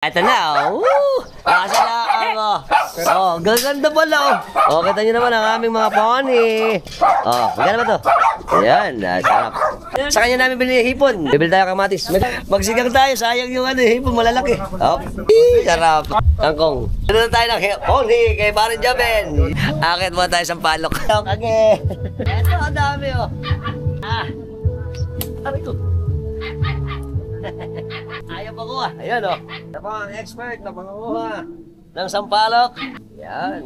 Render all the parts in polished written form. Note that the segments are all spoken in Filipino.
Ito na, Asala mo. Gaganda pala, kita nyo naman ang aming mga pony. Maganda ba to? Ayan, sarap. Sa kanya namin bilhin yung hipon. Bibili tayo kamatis. Magsigang tayo, sayang yung hipon, malalaki. Sarap. Kangkong. Ano na tayo ng pony kay Parin Joben. Akit mo tayo sa palok. Okay. Ito, ang dami, Aray ko. Ayaw pa kuha. Ayan, Ito pa ang expert na panguha ng sampalok. Ayan.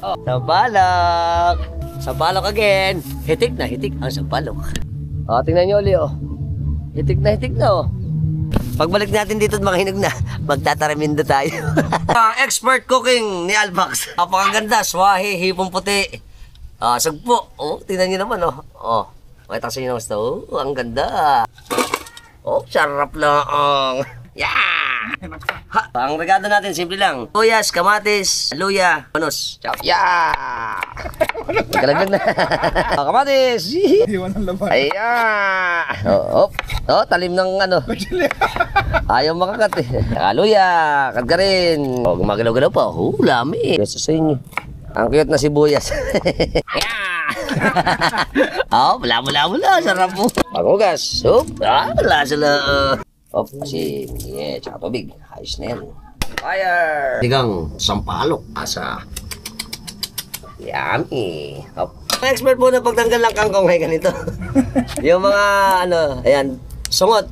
Sampalok. Sampalok again. Hitik na hitik ang sampalok. Tingnan nyo ulit, Hitik na, Pagbalik natin dito at mga hinog na, magtataramindo tayo. Expert cooking ni Albax. Napakaganda. Swahe, hipong puti. Sagpo. Tingnan nyo naman, Makita sa inyo naman ang ganda. Sarap lang. Yeah! Ang regado natin, simple lang. Tuyas, kamatis, luya, manos. Yeah! Magkalaglag na. Kamatis! Iwan ang laman. Ayan! Talim ng Ayaw makakat Luya, kat ka rin. Gumagalaw-galaw pa. Lami. Gusto sa inyo. Ang cute na sibuyas. Yeah! Mula. Sarap mo. Paghugas. Wala sila. Tsaka tubig. Ayos na yan. Fire! Digang sampalok. Asa. Yummy. Expert po na pagtanggal ng kangkong ay ganito. Yung mga ayan, sungot.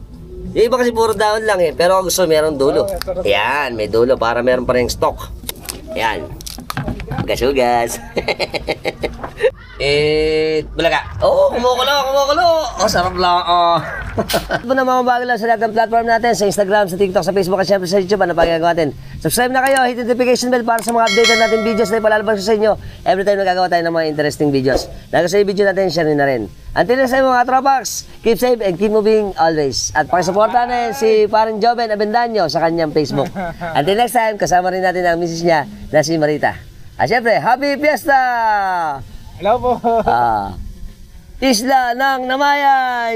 Yung iba kasi puro daon lang pero gusto merong dulo. Ayan, may dulo para meron pa rin stock. Ayan. Hugas-hugas. Bulaga. Kumukulo. Sarap lang. Ito na mga bago lang sa lahat ng platform natin, sa Instagram, sa TikTok, sa Facebook, at syempre sa YouTube. Ano pa ginagawa natin? Subscribe na kayo, hit notification bell para sa mga update natin videos na ipalalabas sa inyo. Every time nagagawa tayo ng mga interesting videos. Lalo sa video natin, share na rin. Until next time mga tropax, keep safe and keep moving always. At pakisuportahan na si Parin Joben Abendaño sa kanyang Facebook. Until next time, kasama rin natin ang misis niya na si Marita. At syempre, Happy Fiesta! Hello po. Isla ng Namaya!